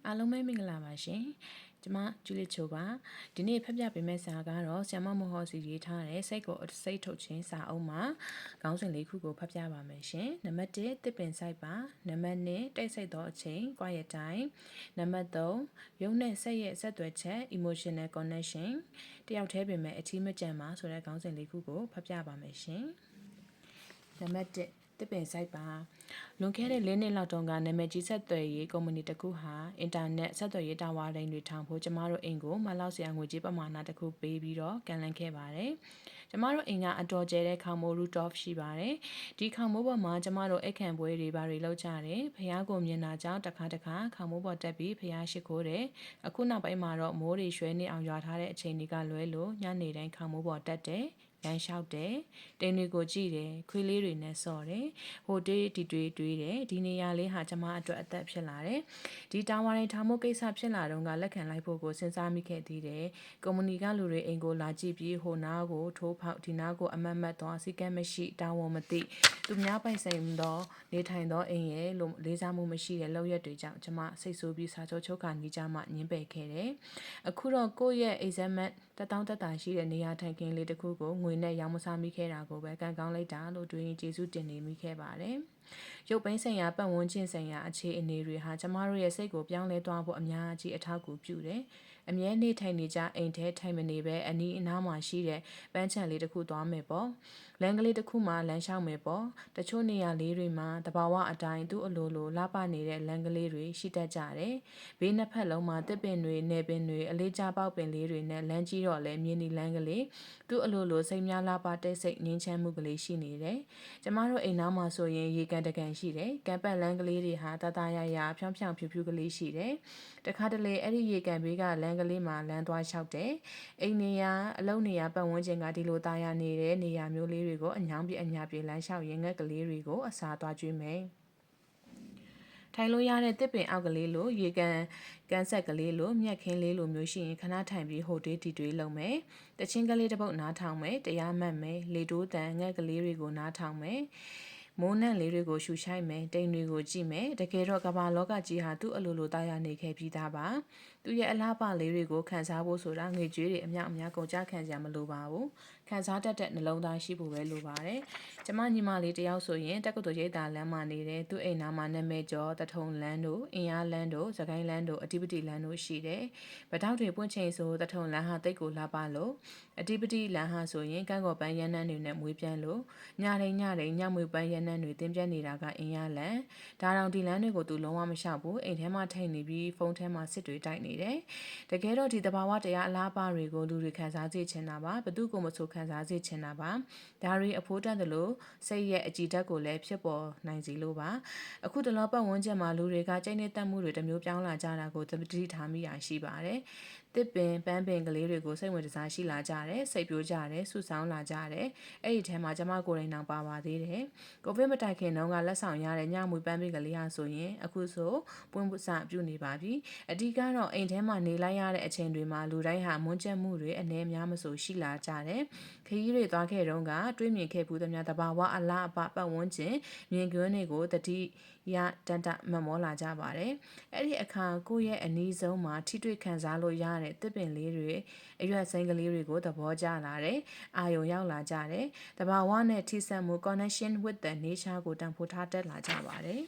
အားလုံးပဲမင်္ဂလာပါရှင်ကျမကျူလီချိုပါဒီနေ့ဖတ်ပြပေးမယ့်စာကတော့ဆ iam မဟောစီရေးထားတဲ့စိတ်ကိုစိတ်ထုတ်ခြင်းစာအုပ်မှာခေါင်းစဉ်၄ခုကိုဖတ်ပြပါမယ်ရှင်နံပါတ်1တစ်ပင်ဆိုင်ပါနံပါတ်2တိတ်ဆိတ်သောအချိန် quiet time နံပါတ်3ရုပ်နဲ့စိတ်ရဲ့ဆက်သွယ်ချက် emotional connection တယောက်တည်းပင်မဲ့အထီးမကျန်ပါဆိုတဲ့ခေါင်းစဉ်၄ခုကိုဖတ်ပြပါမယ်ရှင်နံပါတ်1တစ်ပင်ဆိုင်ပါလွန်ခဲ့တဲ့၄နှစ်လောက်တုန်းကနာမည်ကြီးဆက်သွယ်ရေးကုမ္ပဏီတစ်ခုဟာအင်တာနက်ဆက်သွယ်ရေးတာဝါတိုင်းတွေထောင်ဖို့ကျမတို့အိမ်ကိုမလောက်စရာငွေကြေးပမာဏတစ်ခုပေးပြီးတော့ကန်လန်းခဲ့ပါတယ်။ကျမတို့အိမ်ကအတော်ကျဲတဲ့ခေါင်မိုး rooftop ရှိပါတယ်။ဒီခေါင်မိုးပေါ်မှာကျမတို့အိတ်ခံပွဲတွေဘာတွေလုပ်ကြတယ်။ဖះကိုမြင်တာကြောင့်တစ်ခါခေါင်မိုးပေါ်တက်ပြီးဖះရှိခိုးတယ်။အခုနောက်ပိုင်းမှာတော့မိုးတွေရွှဲနေအောင်ရွာထားတဲ့အချိန်တွေကလွဲလို့ညနေတိုင်းခေါင်မိုးပေါ်တက်တယ်။လမ်းလျှောက်တယ်တိမ်တွေကိုကြည့်တယ်ခွေးလေးတွေနဲ့ဆော့တယ်ဟိုတွေးဒီတွေးတယ်ဒီနေရာလေးဟာကျမအတွက်အသက်ဖြစ်လာတယ်ဒီတာဝါတိုင်းထားမှုကိစ္စဖြစ်လာတော့ကလက်ခံလိုက်ဖို့ကိုစဉ်းစားမိခဲ့သေးတယ်ကုမ္ပဏီကလူတွေအိမ်ကိုလာကြည့်ပြီးဟိုနားကိုထိုးဖောက်ဒီနားကိုအမတ်မတ်သွားစီကံမရှိတာဝန်မသိသူများပိုင်ဆိုင်သောနေထိုင်သောအိမ်ရဲ့လို့လေးစားမှုမရှိတဲ့လောက်ရက်တွေကြောင့်ကျမစိတ်ဆိုးပြီးစာချုပ်ချုပ်ခါနေကြမှညှင်းပယ်ခဲ့တယ်အခုတော့ကိုယ့်ရဲ့ exam တက်တောင်းတက်တာရှိတဲ့နေရာထိုင်ခင်းလေးတစ်ခုကိုငွေနဲ့ရောင်းမစားမိခဲ့တာကိုပဲကံကောင်းလိုက်တာလို့တွေးရင်ကျေးဇူးတင်နေမိခဲ့ပါတယ်။ရုပ်ပိုင်းဆိုင်ရာပတ်ဝန်းကျင်ဆိုင်ရာအခြေအနေတွေဟာကျမတို့ရဲ့စိတ်ကိုပြောင်းလဲသွားဖို့အများကြီးအထောက်အကူပြုတယ်။အမြဲနေထိုင်နေကြအိမ်ထဲထိုင်မနေပဲအနီးအနားမှာရှိတဲ့ပန်းချံလေးတစ်ခုသွားမယ်ပေါ့။လမ်းကလေးတစ်ခုမှာလမ်းလျှောက်မယ်ပေါ့။တချို့နေရာလေးတွေမှာတဘာဝအတိုင်းသူ့အလိုလိုလှပနေတဲ့လမ်းကလေးတွေရှိတတ်ကြတယ်။ဘေးနှစ်ဖက်လုံးမှာတစ်ပင်တွေ၊နယ်ပင်တွေအလေးကျပေါက်ပင်လေးတွေနဲ့လမ်းကြီးတော့လဲမြင်းဒီလမ်းကလေးသူ့အလိုလိုစိတ်များလှပတဲ့စိတ်ငြင်းချမ်းမှုကလေးရှိနေတယ်။ကျမတို့အိမ်နားမှာဆိုရင်ရေကန်တကန်ရှိတယ်။ကံပတ်လမ်းကလေးတွေဟာတတရရဖြောင်းဖြောင်းဖြူဖြူကလေးရှိတယ်။တခါတလေအဲ့ဒီရေကန်ဘေးကလမ်းကလေးမှာလမ်းသွားလျှောက်တယ်။အိမ်နေရအလုံးနေရပတ်ဝန်းကျင်ကဒီလိုတာယာနေတဲ့နေရာမျိုးလေးတွေကိုအညောင်းပြအညာပြေလမ်းလျှောက်ရင်ငှက်ကလေးတွေကိုအစာသွားကျွေးမယ်။ထိုင်လို့ရတဲ့တစ်ပင်အောက်ကလေးလိုရေကန်ကန်းဆက်ကလေးလိုမြက်ခင်းလေးလိုမျိုးရှိရင်ခဏထိုင်ပြီးဟိုတွေးဒီတွေးလုပ်မယ်။တချင်းကလေးတစ်ပုတ်နားထောင်မယ်တရားမှတ်မယ်လေတိုးတန်ငှက်ကလေးတွေကိုနားထောင်မယ်။မိုးနှံလေးတွေကိုရှူရှိုက်မယ်တိမ်တွေကိုကြည့်မယ်တကယ်တော့ကမ္ဘာလောကကြီးဟာသူ့အလိုလိုတာယာနေခဲ့ပြီးသားပါသူရဲ့အလားပါလေးတွေကိုခန်းစားဖို့ဆိုတာငွေကြေးတွေအများအများကုန်ကြခံကြမလိုပါဘူးခန်းစားတတ်တဲ့နှလုံးသားရှိဖို့ပဲလိုပါတယ်ကျမညီမလေးတယောက်ဆိုရင်တက္ကသိုလ်ရိပ်သာလမ်းမှာနေတဲ့သူ့အိမ်နာမှာနာမည်ကျော်တထုံလမ်းတို့အင်အားလမ်းတို့စကိုင်းလမ်းတို့အဓိပတိလမ်းတို့ရှိတယ်ဗတောက်တွေပွင့်ချိန်ဆိုတထုံလမ်းဟာတိတ်ကိုလှပလို့အဓိပတိလမ်းဟာဆိုရင်ကန့်ကော်ပန်းရန်နှန်းတွေနဲ့မွေးပြန်လို့ညတိုင်းညမွေပန်းရန်နှန်းတွေတင်းပြတ်နေတာကအင်အားလမ်းဒါတောင်ဒီလမ်းတွေကိုသူလုံးဝမလျှောက်ဘူးအိမ်ထဲမှာထိုင်နေပြီးဖုန်းထဲမှာစစ်တွေတိုက်နေတယ်တကယ်တော့ဒီတဘာဝတရားအလားပါတွေကိုလူတွေခံစားစေချင်တာပါဘသူကိုမဆိုခံစားစေချင်တာပါဒါတွေအဖိုးတတ်တယ်လို့စိတ်ရဲ့အကြည်ဓာတ်ကိုလည်းဖြစ်ပေါ်နိုင်စီလို့ပါအခုတလောပတ်ဝန်းကျင်မှာလူတွေကကြိတ်နေတတ်မှုတွေတမျိုးပြောင်းလာကြတာကိုသတိထားမိရရှိပါတယ်တစ်ပင်ပန်းပင်ကလေးတွေကိုစိတ်ဝင်စားရှိလာကြတယ်စိတ်ပြိုးကြတယ်ဆူဆောင်းလာကြတယ်အဲ့ဒီထဲမှာကျမကိုယ်တိုင်တောင်ပါပါသေးတယ်ကိုဗစ်မတိုင်ခင်တုန်းကလက်ဆောင်ရတဲ့ညမွေပန်းပင်ကလေးဟာဆိုရင်အခုဆိုပွင့်ပစပြုနေပါပြီအဓိကတော့အိမ်ထဲမှာနေလိုက်ရတဲ့အချိန်တွေမှာလူတိုင်းဟာမွန်းကျက်မှုတွေအနေအများမဆိုရှိလာကြတယ်ခရီးတွေသွားခဲ့တုန်းကတွေးမြင်ခဲ့ဘူးသမျှတဘာဝအလားအပပတ်ဝန်းကျင်မြင်ကွင်းတွေကိုတတိရတန်တမမောလာကြပါတယ်အဲ့ဒီအခါကိုယ့်ရဲ့အနီးဆုံးမှာထိတွေ့ခံစားလို့ရတဲ့တစ်ပင်လေးတွေအရွက်စိမ်းကလေးတွေကိုသဘောကျလာတယ်အာယုံရောက်လာကြတယ်တဘာဝနဲ့ထိစပ်မှု connection with the nature ကိုတန်ဖိုးထားတက်လာကြပါတယ်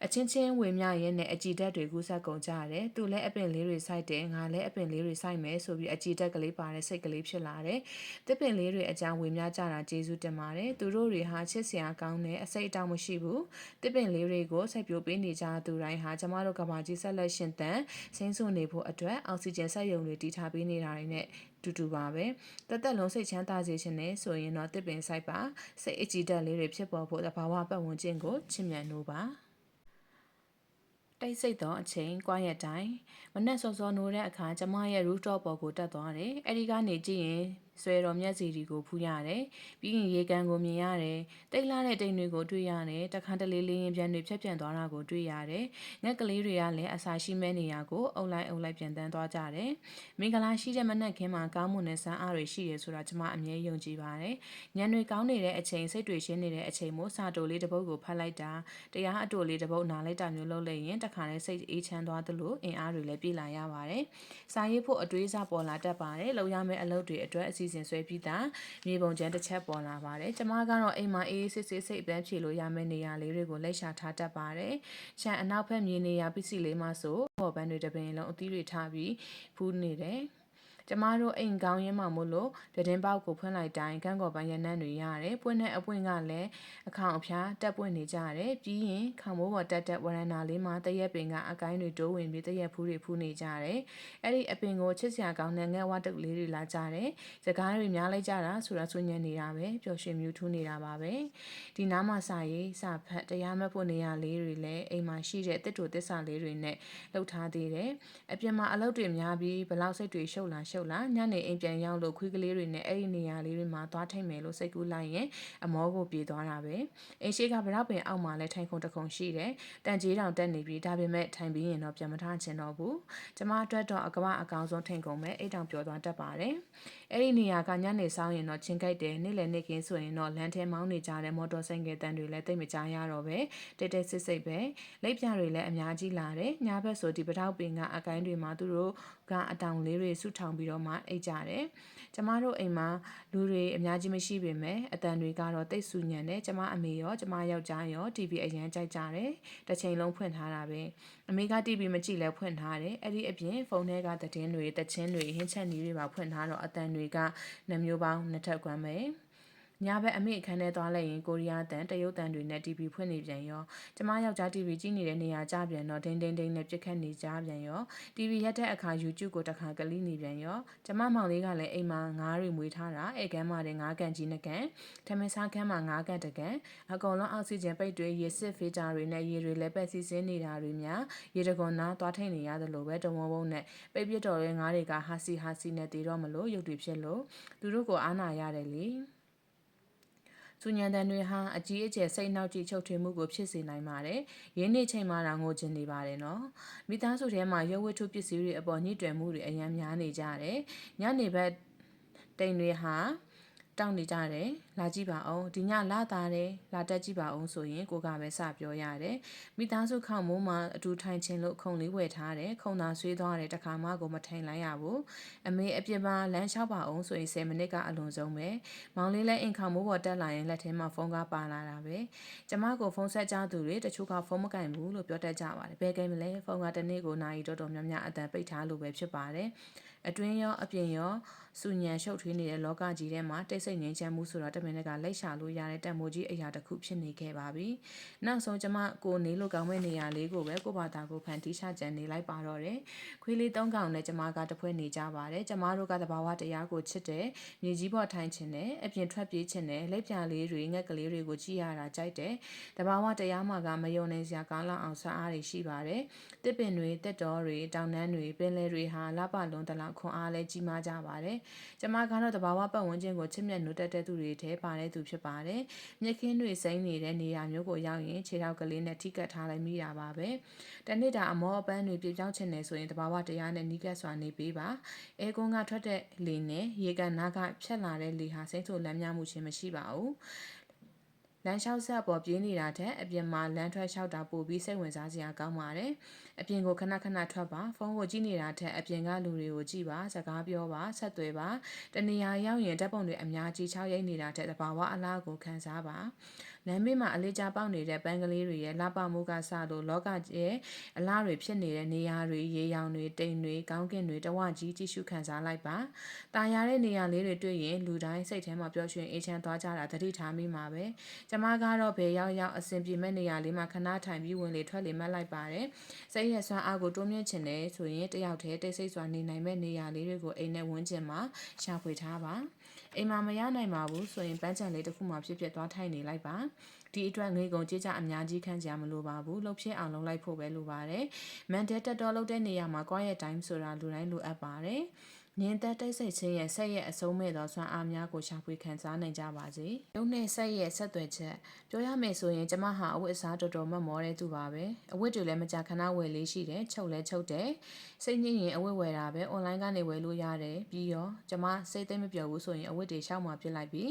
အချင်းချင်းဝေမျှရင်းနဲ့အကြည်ဓာတ်တွေကူးဆက်ကုန်ကြတယ်။သူလည်းအပင်လေးတွေစိုက်တယ်ငါလည်းအပင်လေးတွေစိုက်မယ်ဆိုပြီးအကြည်ဓာတ်ကလေးပါတဲ့စိတ်ကလေးဖြစ်လာတယ်။တစ်ပင်လေးတွေအကြောင်းဝေမျှကြတာကျေးဇူးတင်ပါတယ်။သူတို့တွေဟာချစ်စရာကောင်းတဲ့အစိတ်အတောင်မရှိဘူး။တစ်ပင်လေးတွေကိုစိုက်ပျိုးပေးနေကြသူတိုင်းဟာကျမတို့ကဘာကြီးဆက်လက်ရှင်သန်ဆင်းဆုနေဖို့အတွက်အောက်ဆီဂျင်စက်ရုံတွေတည်ထားပေးနေတာတွေနဲ့တူပါပဲတက်လုံးစိတ်ချမ်းသာစေခြင်းနဲ့ဆိုရင်တော့တစ်ပင်စိုက်ပါစိတ်အကြည်ဓာတ်လေးတွေဖြစ်ပေါ်ဖို့တဘာဝပတ်ဝန်းကျင်ကိုချစ်မြတ်လို့ပါတိတ်ဆိတ်သောအချိန် quiet time မနက်စောစောနိုးတဲ့အခါကျမရဲ့ rooftop ပေါ်ကိုတက်သွားတယ်။အဲဒီကနေကြည့်ရင် ဆွဲတော်မြက်စီတွေကိုဖူးရတယ်ပြီးရင်ရေကန်ကိုမြင်ရတယ်တိတ်လာတဲ့တိမ်တွေကိုတွေ့ရတယ်တခါတလေလေးရင်ပြန်တွေဖြတ်ပြန်သွားတာကိုတွေ့ရတယ်ငှက်ကလေးတွေကလည်းအစာရှိမဲ့နေရာကိုအုပ်လိုက်ပြန်တန်းသွားကြတယ်မင်္ဂလာရှိတဲ့မနက်ခင်းမှာကောင်းမွန်တဲ့ဆန်းအားတွေရှိရဆိုတာကျွန်မအမြဲယုံကြည်ပါတယ်ညံတွေကောင်းနေတဲ့အချိန်စိတ်တွေရှင်းနေတဲ့အချိန်မို့စာတိုလေးတစ်ပုဒ်ကိုဖတ်လိုက်တာတရားအတူလေးတစ်ပုဒ်နားလိုက်တာမျိုးလုပ်လိုက်ရင်တခါလဲစိတ်အေးချမ်းသွားသလိုအင်အားတွေလည်းပြည့်လာရပါတယ်စာရေးဖို့အတွေးစားပေါ်လာတတ်ပါတယ်လောက်ရမယ့်အလုပ်တွေအတွက်အစီအစဉ်ဆွဲပြီးသားမြေပုံချမ်းတစ်ချက်ပေါ်လာပါတယ်ကျမကတော့အိမ်မှာအေးစစ်စစ်စိတ်အပန်းဖြေလို့ရမယ့်နေရာလေးတွေကိုလက်ရှာထားတတ်ပါတယ်ခြံအနောက်ဘက်မြေနေရာပစ္စည်းလေးမှဆိုပေါ်ပန်းတွေတပင်လုံးအသီးတွေထားပြီးဖူးနေတယ်ကျမတို့အိမ်ကောင်းရင်းမှမို့လို့တည်င်းပေါက်ကိုဖွင့်လိုက်တိုင်းကန်းကော်ပန်းရနံ့တွေရတယ်ပွင့်တဲ့အပွင့်ကလည်းအခေါင်အဖျားတက်ပွင့်နေကြတယ်ပြီးရင်ခေါင်မိုးပေါ်တက်ဝရန်နာလေးမှာတရက်ပင်ကအကိုင်းတွေတိုးဝင်ပြီးတရက်ဖူးတွေဖူးနေကြတယ်အဲ့ဒီအပင်ကိုချစ်စရာကောင်းတဲ့ငှက်ဝါတုတ်လေးတွေလာကြတယ်စကားတွေများလိုက်ကြတာဆိုတာဆွညံ့နေတာပဲပျော်ရွှင်မြူးထူးနေတာပါပဲဒီနားမှာစာရေးစာဖတ်တရားမဲ့ဖို့နေရာလေးတွေလည်းအိမ်မှာရှိတဲ့တစ်တူတစ္ဆာလေးတွေနဲ့လှုပ်ထားသေးတယ်အပြင်မှာအလုပ်တွေများပြီးဘလောက်စိတ်တွေရှုပ်လာညနေအိမ်ပြန်ရောက်လို့ခွေးကလေးတွေနဲ့အဲ့ဒီနေရာလေးတွေမှာသွားထိတ်မယ်လို့စိတ်ကူးလိုက်ရင်အမောကိုပြေးသွားတာပဲအိမ်ရှိကဘလောက်ပင်အောက်မှာလဲထိုင်ခုံတခုံရှိတယ်တန်ကြီးတောင်တက်နေပြီးဒါပေမဲ့ထိုင်ပြီးရင်တော့ပြန်မထချင်တော့ဘူးကျမအတွက်တော့အကမအကောင်ဆုံးထိန်ကုန်ပဲအိတ်တောင်ပြောသွားတတ်ပါတယ်အဲ့ဒီနေရာကညနေဆောင်ရင်တော့ချင်းကြိုက်တယ်နေ့လည်နေ့ခင်းဆိုရင်တော့လမ်းထဲမောင်းနေကြတဲ့မော်တော်ဆိုင်ကယ်တန်တွေလည်းတိတ်မကြားရတော့ပဲတိတ်စစ်ပဲလိပ်ပြတွေလည်းအများကြီးလာတယ်ညဘက်ဆိုဒီပတောက်ပင်ကအကိုင်းတွေမှာသူတို့ကအတောင်လေးတွေစုထောင်ပြီးတော့မှအိတ်ကြတယ်ကျမတို့အိမ်မှာလူတွေအများကြီးမရှိပေမဲ့အတန်တွေကတော့တိတ်ဆူညံတယ်ကျမအမေရောကျမယောက်ျားရော TV အရန်ကြိုက်ကြတယ်တစ်ချိန်လုံးဖွင့်ထားတာပဲအမေက TV မကြည့်လဲဖွင့်ထားတယ်အဲ့ဒီအပြင်ဖုန်းထဲကသတင်းတွေတချင်းတွေဟင်းချက်နီးတွေပါဖွင့်ထားတော့အတန်တွေကနှမျိုးပေါင်းနှစ်ထပ်ကွမ်းပဲညဘက်အမေအခန်းထဲသွားလိုက်ရင်ကိုရီးယားတန်တရုတ်တန်တွေနဲ့ TV ဖွင့်နေပြန်ရောကျမယောက်ျား TV ကြည့်နေတဲ့နေရာကြပြန်တော့ဒင်းနဲ့ပြစ်ခတ်နေကြပြန်ရော TV ရက်တဲ့အခါ YouTube ကိုတစ်ခါကလိနေပြန်ရောကျမမောင်လေးကလည်းအိမ်မှာငါးတွေမွေးထားတာအဲကမ်းမှာတဲ့ငါးကန်ကြီးနှစ်ကန်ထမင်းစားခန်းမှာငါးကန်တစ်ကန်အကုန်လုံးအောက်ဆီဂျင်ပိတ်တွေရေစစ်ဖေးတာတွေနဲ့ရေတွေလည်းပဲစီးဆင်းနေတာတွေများရေတကွန်နာသွားထိန်နေရတယ်လို့ပဲတဝုံဝုံနဲ့ပိတ်ပြစ်တော်ရဲ့ငါးတွေကဟာစီနဲ့တည်တော့မလို့ရုပ်တွေဖြစ်လို့သူတို့ကိုအားနာရတယ်လေသူညံတန်တွေဟာအကြီးအကျယ်စိတ်နှောက်ကြည့်ချုပ်ထွေးမှုကိုဖြစ်စေနိုင်ပါတယ်။ရင်းနေချိန်မှာတော့ငိုချင်နေပါတယ်နော်။မိသားစုထဲမှာရုပ်ဝတ္ထုပစ္စည်းတွေအပေါ်ညှိတွယ်မှုတွေအများများနေကြတယ်။ညနေဘက်တိမ်တွေဟာတောင်းနေကြတယ်လာကြည့်ပါအောင်ဒီညလာသားတယ်လာတက်ကြည့်ပါအောင်ဆိုရင်ကိုကပဲစပြောရတယ်မိသားစုခေါမိုးမှာအတူထိုင်ချင်းလို့ခုံလေးဝယ်ထားတယ်ခုံသာဆွေးသွားတယ်တခါမှကိုမထိုင်လိုက်ရဘူးအမေအပြစ်မှာလမ်းလျှောက်ပါအောင်ဆိုရင်10မိနစ်ကအလွန်ဆုံးပဲမောင်လေးလည်းအိမ်ခေါမိုးပေါ်တက်လာရင်လက်ထဲမှာဖုန်းကားပါလာတာပဲကျမကိုဖုန်းဆက်ကြသူတွေတချို့ကဖုန်းမကင်ဘူးလို့ပြောတတ်ကြပါတယ်ဘယ်ကိမလဲဖုန်းကတစ်နေ့ကိုနာရီတော်တော်များများအတန်ပိတ်ထားလို့ပဲဖြစ်ပါတယ်အတွင်းရောအပြင်ရောစူညံရှုပ်ထွေးနေတဲ့လောကကြီးထဲမှာတိတ်ဆိတ်ငြိမ်းချမ်းမှုဆိုတာတမင်တကာလိုက်ရှာလို့ရတဲ့တန်မိုးကြီးအရာတစ်ခုဖြစ်နေခဲ့ပါပြီ။နောက်ဆုံးကျမကိုနေလို့ကောင်းမဲ့နေရာလေးကိုပဲကိုဘာသာကိုဖန်တီးရှာကြံနေလိုက်ပါတော့တယ်။ခွေးလေး3ကောင်နဲ့ကျမကတဖွဲနေကြပါတယ်။ကျမတို့ကတဘာဝတရားကိုချစ်တယ်။မြေကြီးပေါ်ထိုင်ခြင်းနဲ့အပြင်ထွက်ပြေးခြင်းနဲ့လက်ပြလေးတွေငှက်ကလေးတွေကိုကြည့်ရတာကြိုက်တယ်။တဘာဝတရားမှာကမယုံနိုင်စရာကောင်းလောက်အောင်ဆွမ်းအားတွေရှိပါတယ်။တစ်ပင်တွေတက်တော်တွေတောင်တန်းတွေပင်လယ်တွေဟာလပလုံးတလောက်ခွန်အားလဲကြီးမားကြပါတယ်။ကျမကတော့တဘာဝပတ်ဝန်းကျင်ကိုချစ်မြတ်နိုးတက်တဲ့သူတွေထဲပါတဲ့သူဖြစ်ပါတယ်။မြက်ခင်းတွေစိမ့်နေတဲ့နေရာမျိုးကိုရောက်ရင်ခြေထောက်ကလေးနဲ့ထိကပ်ထားလိုက်မိတာပါပဲ။တနေ့တာအမောအပန်းတွေပြေပြောင်းချင်နေဆိုရင်တဘာဝတရားနဲ့နီးကပ်စွာနေပေးပါ။အဲကွန်းကထွက်တဲ့လေနဲ့ရေကန်နားကဖြတ်လာတဲ့လေဟာစိမ့်ဆိုလမ်းမြမှုချင်းမရှိပါဘူး။လမ်းလျှောက်ဆက်ပေါ်ပြေးနေတာတဲ့အပြင်မှာလမ်းထွက်လျှောက်တာပို့ပြီးစိတ်ဝင်စားစရာကောင်းပါတယ်။အပြင်ကိုခဏထွက်ပါဖုန်းကိုကြည့်နေတာတဲ့အပြင်ကလူတွေကိုကြည့်ပါစကားပြောပါဆက်သွယ်ပါတနေရာရောက်ရင်ဓာတ်ပုံတွေအများကြီးချောက်ရိုက်နေတာတဲ့တဘာဝအလားကိုခန်းစားပါလမ်းဘေးမှာအလေးကျပေါက်နေတဲ့ပန်းကလေးတွေရဲ့လှပမှုကစလို့လောကရဲ့အလားတွေဖြစ်နေတဲ့နေရာတွေရေရောင်တွေတိမ်တွေကောင်းကင်တွေတဝကြီးကြည့်ရှုခံစားလိုက်ပါတာယာတဲ့နေရာလေးတွေတွေ့ရင်လူတိုင်းစိတ်ထဲမှာပျော်ရွှင်အေးချမ်းသွားကြတာသတိထားမိမှာပဲကျမကတော့ဘယ်ရောက်အဆင်ပြေမဲ့နေရာလေးမှာခဏထိုင်ပြီးဝင်လေထွက်လေမှတ်လိုက်ပါတယ်စိတ်ရဆွမ်းအားကိုတိုးမြင့်ချင်တယ်ဆိုရင်တယောက်တည်းတိတ်ဆိတ်စွာနေနိုင်မဲ့နေရာလေးတွေကိုအိမ်နဲ့ဝန်းကျင်မှာရှာဖွေထားပါအိမ်မှာမရနိုင်ပါဘူးဆိုရင်ပန်းချံလေးတစ်ခုမှဖြစ်သွားထိုင်နေလိုက်ပါဒီအတွက်ငွေကုန်ကြေးကြအများကြီးခန့်ကြမလို့ပါဘူးလှုပ်ဖြစ်အောင်လုပ်လိုက်ဖို့ပဲလိုပါတယ်မန်တဲတက်တော့လုပ်တဲ့နေရာမှာ quiet time ဆိုတာလူတိုင်းလိုအပ်ပါတယ် ငင်းသက်တိတ်ဆိတ်ခြင်းရဲ့ဆက်ရဲ့အဆုံးမဲ့သောစွမ်းအားများကိုရှာဖွေခံစားနိုင်ကြပါစေ။ရုပ်နဲ့ဆက်ရဲ့ဆက်သွယ်ချက်ပြောရမယ်ဆိုရင်ကျမဟာအဝတ်အစားတော်တော်မတ်မောတဲ့သူပါပဲ။အဝတ်တွေလည်းမကြာခဏဝယ်လေးရှိတယ်။ချုပ်လဲချုပ်တယ်။စိတ်ညစ်ရင်အဝတ်ဝယ်တာပဲ။ online ကနေဝယ်လို့ရတယ်။ပြီးရောကျမစိတ်သိမ့်မပြောဘူးဆိုရင်အဝတ်တွေရှောက်မှပြစ်လိုက်ပြီ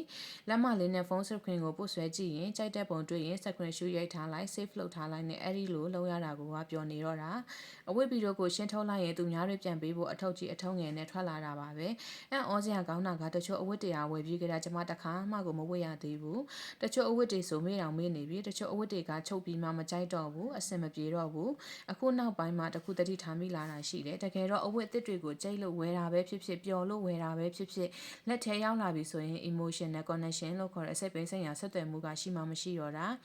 းလက်မလေးနဲ့ဖုန်းစခရင်ကိုပုတ်ဆွဲကြည့်ရင်ကြိုက်တဲ့ပုံတွေ့ရင်စခရင်ရှူရိုက်ထားလိုက် save လုပ်ထားလိုက်နဲ့အဲ့ဒီလိုလုပ်ရတာကိုပျော်နေတော့တာ။အဝတ်ဗီဒီယိုကိုရှင်းထုတ်လိုက်ရင်သူများတွေပြန်ပေးဖို့အထောက်ကြီးအထုံးငယ်နဲ့ထွက်လာတာပါပဲ။အဲ့အောစရာကောင်းတာကတချို့အဝတ်တရားဝယ်ပြီးကြတာကျမတခါမှကိုမဝတ်ရသေးဘူး။တချို့အဝတ်တွေဆိုမေးတောင်မေးနေပြီ။တချို့အဝတ်တွေကချုပ်ပြီးမှမကြိုက်တော့ဘူး။အဆင်မပြေတော့ဘူး။အခုနောက်ပိုင်းမှာတခုတတိထားမိလာတာရှိတယ်။တကယ်တော့အဝတ်အသစ်တွေကိုကြိတ်လို့ဝယ်တာပဲဖြစ်ဖြစ်ပျော်လို့ဝယ်တာပဲဖြစ်ဖြစ်လက်ထဲရောက်လာပြီဆိုရင် emotional connection လို့ခေါ်တဲ့စိတ်ပိုင်းဆိုင်ရာဆက်သွယ်မှုကရှိမှမရှိတော့တာ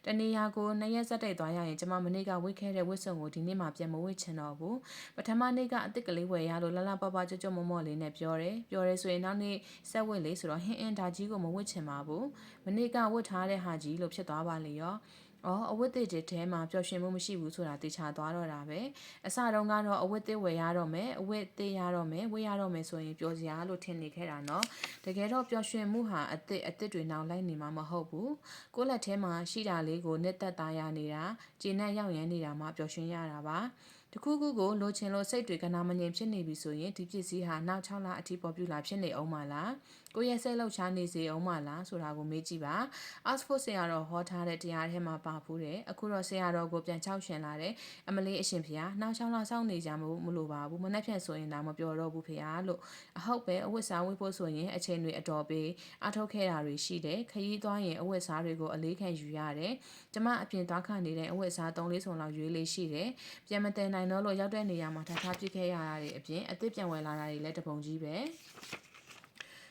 တနေရာကို2ရက်ဆက်တိုက်သွားရရင်ကျမမနေ့ကဝတ်ခဲ့တဲ့ဝတ်စုံကိုဒီနေ့မှပြန်မဝတ်ချင်တော့ဘူးပထမနေ့ကအစ်စ်ကလေးဝယ်ရလို့လလပပကြွကြွမော့မော့လေးနဲ့ပြောတယ်ဆိုရင်နောက်နေ့ဆက်ဝတ်လေးဆိုတော့ဟင်းအင်းဒါကြီးကိုမဝတ်ချင်ပါဘူးမနေ့ကဝတ်ထားတဲ့ဟာကြီးလို့ဖြစ်သွားပါလေရောအဝတ်သစ်တွေထဲမှာပျော်ရွှင်မှုမရှိဘူးဆိုတာသိချသွားတော့တာပဲအစတုန်းကတော့အဝတ်သစ်ဝယ်ရတော့မယ်အဝတ်သစ်ရတော့မယ်ဝယ်ရတော့မယ်ဆိုရင်ပျော်စရာလို့ထင်နေခဲ့တာနော်တကယ်တော့ပျော်ရွှင်မှုဟာအသစ်တွေနောက်လိုက်နေမှာမဟုတ်ဘူးကိုယ့်လက်ထဲမှာရှိတာလေးကိုနှစ်သက်သားရနေတာကျဉ်နဲ့ရောက်ရမ်းနေတာမှပျော်ရွှင်ရတာပါတခုခုကိုလိုချင်လို့စိတ်တွေကနာမငြိမ်ဖြစ်နေပြီဆိုရင်ဒီပစ္စည်းဟာနောက်6လအထိပေါ်ပြူလာဖြစ်နေအောင်မလားကိုယ့်ရဲ့စိတ်လှုပ်ရှားနေစေအောင်မလားဆိုတာကိုမေးကြည့်ပါ Oxford ဆရာတော်ဟောထားတဲ့တရားထဲမှာပါဖူးတယ်အခုတော့ဆရာတော်ကိုပြန်ချောက်ရှင်လာတယ်အမလေးအရှင်ဖေဟာနောက်6လစောင့်နေကြမလို့ပါဘူးမနှက်ဖြန်ဆိုရင်ဒါမပြောတော့ဘူးဖေဟာလို့အဟုတ်ပဲအဝတ်စားဝတ်ဖို့ဆိုရင်အချိန်တွေအတော်ပေးအထုတ်ခဲ့တာတွေရှိတယ်ခရီးသွားရင်အဝတ်စားတွေကိုအလေးခံယူရတယ်ကျမအပြင်သွားခနေတဲ့အဝတ်စား3-4စုံလောက်ရွေးလေးရှိတယ်ပြန်မတည်နိုင်တော့လို့ရောက်တဲ့နေရာမှာထားပြစ်ခဲ့ရတာတွေအပြင်အသစ်ပြန်ဝယ်လာတာတွေလည်းတပုံကြီးပဲ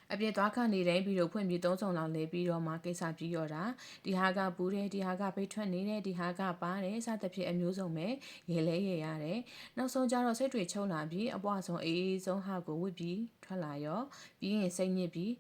အပြည့်သွားခနေတဲ့ပြီးတော့ဖွင့်ပြီး3ဆောင်လောက်လဲပြီးတော့မှကိစ္စပြီးတော့တာဒီဟာကပူးတယ်ဒီဟာကပိတ်ထွက်နေတယ်ဒီဟာကပါတယ်စသဖြင့်အမျိုးစုံပဲရေလဲရေရတယ်နောက်ဆုံးကျတော့စိတ်တွေချုံလာပြီးအပွားဆုံးအေးဆုံးဟာကိုဝစ်ပြီးထွက်လာရောပြီးရင်စိတ်ညစ်ပြီ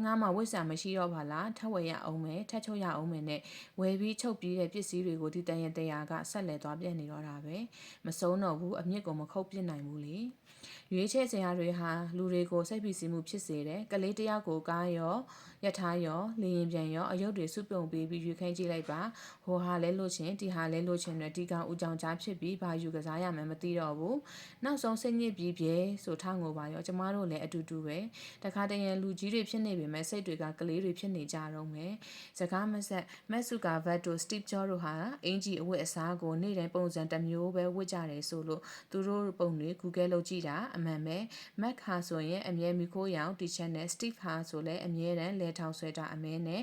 းငါမှဝစ်စာမရှိတော့ပါလားထပ်ဝယ်ရအောင်မယ်ထပ်ချုပ်ရအောင်မယ်နဲ့ဝယ်ပြီးချုပ်ပြီးတဲ့ပစ္စည်းတွေကိုဒီတန်ရတရားကဆက်လက်သွားပြတ်နေတော့တာပဲမဆုံးတော့ဘူးအမြင့်ကိုမခုတ်ပြစ်နိုင်ဘူးလေရွေးချယ်စရာတွေဟာလူတွေကိုစိတ်ဖိစီးမှုဖြစ်စေတယ်ကလေးတယောက်ကိုကားရောယထာရောလင်းရင်ပြန်ရောအယုတ်တွေစုပြုံပေးပြီးရွေးခိုင်းကြည့်လိုက်ပါဟိုဟာလဲလို့ချင်းဒီဟာလဲလို့ချင်းတွေဒီကောင်ဦးကြောင်ကြားဖြစ်ပြီးဘာယူကစားရမှန်းမသိတော့ဘူးနောက်ဆုံးစိတ်ညစ်ပြီးပြဲဆိုထောင်းကိုပါရောကျမတို့လည်းအတူတူပဲတခါတရံလူကြီးတွေဖြစ်နေပေမဲ့စိတ်တွေကကလေးတွေဖြစ်နေကြတော့မယ်စကားမဆက်မက်ဆူကာဗတ်တို့စတီဗ်ဂျော့တို့ဟာအင်ဂျီအဝတ်အစားကိုနေ့တိုင်းပုံစံတစ်မျိုးပဲဝတ်ကြတယ်ဆိုလို့သူတို့ပုံတွေ Google လုပ်ကြည့်တာအမှန်ပဲမက်ခါဆိုရင်အမြဲမီခိုးရောင်တီရှပ်နဲ့စတီဗ်ဟာဆိုလည်းအမြဲတမ်းလဲထောင်ဆွဲတာအမဲနဲ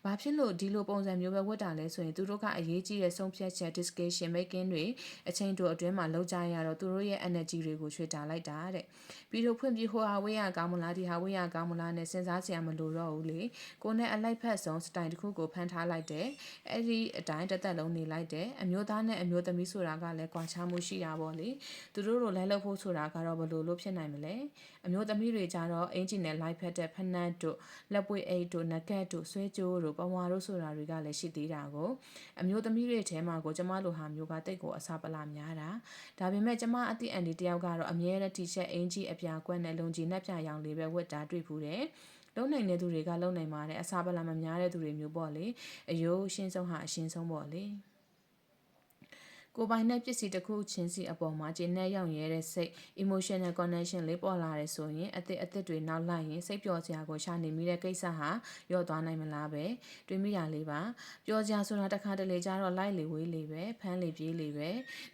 ့ဘာဖြစ်လို့ဒီလိုပုံစံမျိုးပဲဝတ်တာလဲဆိုရင်သူတို့ကအရေးကြီးတဲ့ဆုံးဖြတ်ချက် discussion making တွေအချိန်တိုအတွင်းမှာလောက်ကြရတော့သူတို့ရဲ့ energy တွေကိုချွေတာလိုက်တာတဲ့ပြီးတော့ဖွင့်ပြီးဟိုဟာဝေးရကောင်းမလားဒီဟာဝေးရကောင်းမလားနဲ့စဉ်းစားစရာမလိုတော့ဘူးလေကိုနဲ့အလိုက်ဖက်ဆုံးစတိုင်တစ်ခုကိုဖန်ထားလိုက်တယ်အဲ့ဒီအတိုင်းတစ်သက်လုံးနေလိုက်တယ်အမျိုးသားနဲ့အမျိုးသမီးဆိုတာကလည်းကွာခြားမှုရှိတာပေါ့လေသူတို့လိုလဲလုပ်ဖို့ဆိုတာကတော့ဘယ်လိုလုပ်ဖြစ်နိုင်မလဲအမျိုးသမီးတွေကြတော့အင်ဂျင်နဲ့လိုက်ဖက်တဲ့ဖနက်တို့လက်ပွေအိတ်တို့နဂတ်တို့ဆွဲကြိုးတို့ပဝါတို့ဆိုတာတွေကလည်းရှိသေးတာကိုအမျိုးသမီးတွေထဲမှာကိုကျမလိုဟာမျိုးကတိတ်ကိုအစာပလာများတာဒါပေမဲ့ကျမအတိအန်ဒီတယောက်ကတော့အမြဲတမ်းတီရှပ်အင်ဂျီအပြာကွက်နဲ့လုံကြီးနှက်ပြရောင်လေးပဲဝတ်တာတွေ့ဘူးတယ်လုံနိုင်တဲ့သူတွေကလုံနိုင်ပါတယ်အစာပလာမများတဲ့သူတွေမျိုးပေါ့လေအယိုးရှင်းဆုံးဟာအရှင်းဆုံးပေါ့လေကိုပိုင်တဲ့ပစ္စည်းတစ်ခုချင်းစီအပေါ်မှာကျဉ်းနဲ့ရောက်ရဲတဲ့စိတ် emotional connection လေးပေါ်လာတယ်ဆိုရင်အသစ်တွေနောက်လိုက်ရင်စိတ်ပျော်စရာကိုရှာနေမိတဲ့ကိစ္စဟာရော့သွားနိုင်မလားပဲတွေးမိရလေးပါပျော်စရာဆိုတာတစ်ခါတလေကျတော့လိုက်လေဝေးလေပဲဖမ်းလေပြေးလေပဲ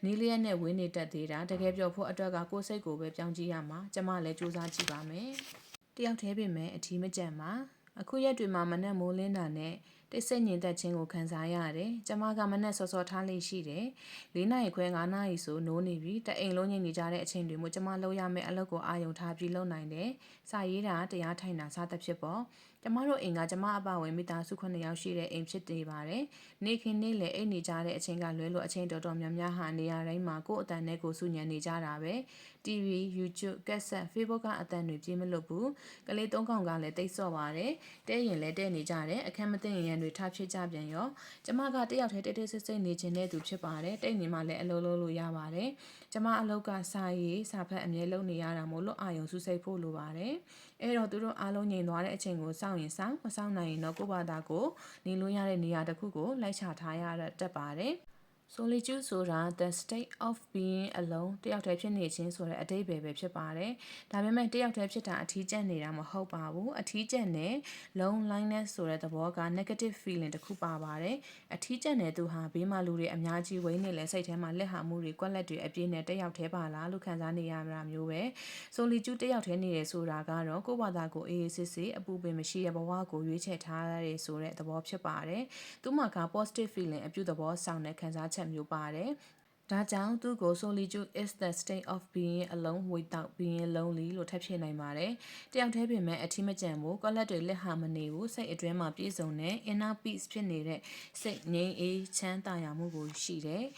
နီးလျက်နဲ့ဝင်းနေတတ်သေးတာတကယ်ပျော်ဖို့အတွက်ကကိုယ်စိတ်ကိုပဲပြောင်းကြည့်ရမှာကျမလည်းစူးစမ်းကြည့်ပါမယ်တယောက်တည်းပြင်မဲ့အထီးမကျန်ပါအခုရက်တွေမှာမနက်မိုးလင်းတာနဲ့တိတ်ဆိတ်ငြိမ်သက်ခြင်းကိုခံစားရတယ်။ကျမကမနဲ့စောစောထားလေးရှိတယ်။၄နာရီခွဲ9နာရီဆိုနိုးနေပြီ။တအိမ်လုံးငြိမ်နေကြတဲ့အချိန်တွေမှာကျမလုပ်ရမယ့်အလုပ်ကိုအာရုံထားပြီးလုပ်နိုင်တယ်။စာရေးတာတရားထိုင်တာစသဖြင့်ပေါ့ ကျမတို့အိမ်ကကျမအပဝင်မိသားစု9ယောက်ရှိတဲ့အိမ်ဖြစ်နေပါတယ်။နေ့ခင်းနေ့လယ်အိတ်နေကြတဲ့အချိန်ကလွဲလို့အချိန်တော်တော်များများဟာနေရာတိုင်းမှာကိုယ့်အတန်နဲ့ကိုယ်စုညံနေကြတာပဲ။ TV, YouTube, Cassette, Facebook ကအတန်တွေပြေးမလွတ်ဘူး။ကလေး3ကောင်ကလည်းတိတ်ဆော့ပါတယ်။တဲရင်လည်းတဲနေကြတယ်။အခက်မသိရင်ရန်တွေထားဖြစ်ကြပြန်ရော။ကျမကတယောက်တည်းတိတ်တိတ်ဆိတ်ဆိတ်နေခြင်းတဲ့သူဖြစ်ပါတယ်။တိတ်နေမှလည်းအလုံးလုံးလို့ရပါတယ်။ကျမအလုပ်ကစာရေးစာဖတ်အမြဲလုပ်နေရတာမို့လို့အာယုံစုစိတ်ဖို့လိုပါတယ်။အဲ့တော့သူတို့အားလုံးငြိမ်သွားတဲ့အချိန်ကိုစောင့်ရင်စောင့်မစောင့်နိုင်ရင်တော့ကိုယ့်ဘာသာကိုနေလို့ရတဲ့နေရာတစ်ခုကိုလိုက်ချထားရတတ်ပါတယ်။ Solitude ဆိုတာ the state of being alone တယောက်တည်းဖြစ်နေခြင်းဆိုတဲ့အဓိပ္ပာယ်ပဲဖြစ်ပါတယ်။ဒါပေမဲ့တယောက်တည်းဖြစ်တာအထီးကျန်နေတာမဟုတ်ပါဘူး။အထီးကျန်တဲ့ loneliness ဆိုတဲ့သဘောက negative feeling တစ်ခုပါပါတယ်။အထီးကျန်တဲ့သူဟာဘေးမှာလူတွေအများကြီးဝိနေလဲစိတ်ထဲမှာလက်ဟာမှုတွေကွက်လက်တွေအပြည့်နဲ့တယောက်တည်းပါလားလို့ခံစားနေရတာမျိုးပဲ။ Solitude တယောက်တည်းနေရဆိုတာကတော့ကိုယ့်ဘာသာကိုအေးအေးဆေးဆေးအပူပင်မရှိတဲ့ဘဝကိုရွေးချယ်ထားရဆိုတဲ့သဘောဖြစ်ပါတယ်။သူ့မှာက positive feeling အပြုသဘောဆောင်တဲ့ခံစားချက်မျိုးပါတယ်။ဒါကြောင့်သူကို solitude is the state of being alone without being lonely လို့ထပ်ဖြည့်နိုင်ပါတယ်။တယောက်တည်းပင်မဲ့အထီးမကျန်ဘူးကောလက်တွေလက်ဟာမနေဘူးစိတ်အတွင်းမှာပြည့်စုံတဲ့ inner peace ဖြစ်နေတဲ့စိတ်ငြိမ်းအေးချမ်းသာယာမှုကိုရှိတယ်။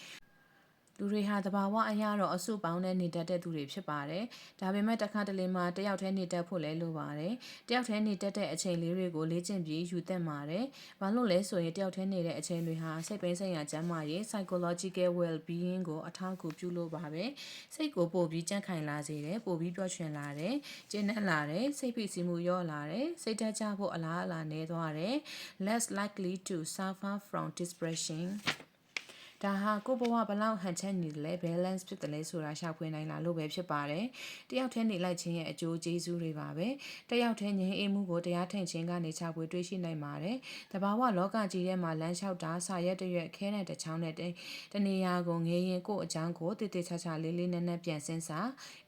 လူတွေဟာတဘာဝအရာတော့အစုပေါင်းနဲ့နေတတ်တဲ့သူတွေဖြစ်ပါတယ်။ဒါပေမဲ့တစ်ခါတလေမှာတယောက်တည်းနေတတ်ဖို့လည်းလိုပါတယ်။တယောက်တည်းနေတတ်တဲ့အချိန်လေးတွေကိုလေ့ကျင့်ပြီးယူသင့်ပါတယ်။ဘာလို့လဲဆိုရင်တယောက်တည်းနေတဲ့အချိန်တွေဟာစိတ်ပိုင်းဆိုင်ရာကျန်းမာရေး psychological well-being ကိုအထောက်အကူပြုလို့ပါပဲ။စိတ်ကိုပို့ပြီးကြံ့ခိုင်လာစေတယ်ပို့ပြီးပျော်ရွှင်လာတယ်ကျဉ်းနှံ့လာတယ်စိတ်ဖိစီးမှုလျော့လာတယ်စိတ်ဓာတ်ကျဖို့အလားအလာနည်းသွားတယ် less likely to suffer from depressionဒါဟာကိုဘဝဘလောက်ဟန်ချက်နေတယ်လဲ balance ဖြစ်တယ်လဲဆိုတာရှာဖွေနိုင်လာလို့ပဲဖြစ်ပါတယ်တယောက်တည်းနေလိုက်ခြင်းရဲ့အကျိုးကျေးဇူးတွေပါပဲတယောက်တည်းငြိမ်းအေးမှုကိုတရားထင်ခြင်းကနေရှာဖွေတွေ့ရှိနိုင်ပါတယ်တဘာဝလောကကြီးထဲမှာလမ်းလျှောက်တာစာရက်တရွက်ခဲတဲ့တချောင်းနဲ့တနေရာကိုငေးရင်ကို့အကြောင်းကိုတည်တည်ချာချာလေးလေးနက်နက်ပြန်စင်းစာ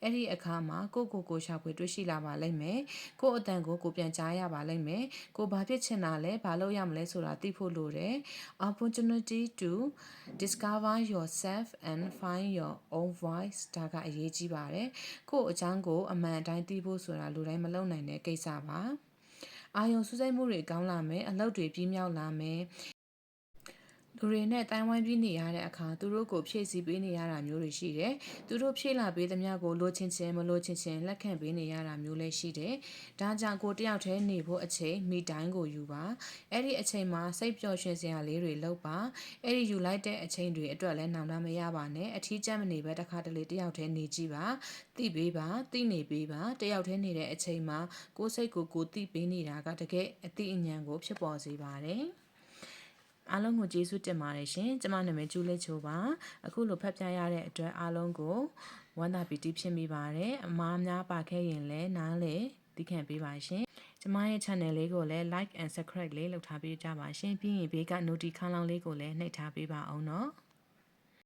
အဲ့ဒီအခါမှာကိုရှာဖွေတွေ့ရှိလာပါလိမ့်မယ်ကို့အတန်ကိုပြန်ကြားရပါလိမ့်မယ်ကိုဘာဖြစ်ချင်တာလဲဘာလုပ်ရမလဲဆိုတာသိဖို့လိုတယ် opportunity to discover yourself and find your own voice ဒါကအရေးကြီးပါတယ်ကို့အကြောင်းကိုအမှန်အတိုင်းသိဖို့ဆိုတာလူတိုင်းမလုပ်နိုင်တဲ့ကိစ္စပါအာယုံစူးစိုက်မှုတွေကောင်းလာမယ်အလုပ်တွေပြီးမြောက်လာမယ်လူတွေနဲ့တိုင်းဝိုင်းပြီးနေရတဲ့အခါသူတို့ကိုဖြည့်ဆည်းပေးနေရတာမျိုးတွေရှိတယ်။သူတို့ဖြည့်လာပေးသမျှကိုလိုချင်မလိုချင်လက်ခံပေးနေရတာမျိုးလည်းရှိတယ်။ဒါကြောင့်ကိုတယောက်တည်းနေဖို့အချိန်မိတိုင်းကိုယူပါ။အဲ့ဒီအချိန်မှာစိတ်ပျော်ရွှင်စရာလေးတွေလုပ်ပါ။အဲ့ဒီယူလိုက်တဲ့အချိန်တွေအတွက်လည်းနောင်တမရပါနဲ့။အထီးကျန်မနေပဲတစ်ခါတလေတယောက်တည်းနေကြည့်ပါ။သိပေးပါသိနေပေးပါတယောက်တည်းနေတဲ့အချိန်မှာကိုယ်စိတ်ကိုသိပေးနေတာကတကယ်အသိအဉာဏ်ကိုဖြစ်ပေါ်စေပါတယ်။အားလုံးကိုကျေးဇူးတင်ပါတယ်ရှင်ကျမနာမည်ကျူးလေးချိုပါအခုလိုဖတ်ပြရတဲ့အတွက်အားလုံးကိုဝမ်းသာပီတိဖြစ်မိပါတယ်အမားများပါခဲ့ရင်လည်းနားလေသိခံပေးပါရှင်ကျမရဲ့ channel လေးကိုလည်း like and subscribe လေးလုပ်ထားပေးကြပါရှင်ပြီးရင်ဘေးက notification လောင်းလေးကိုလည်းနှိပ်ထားပေးပါအောင်နော်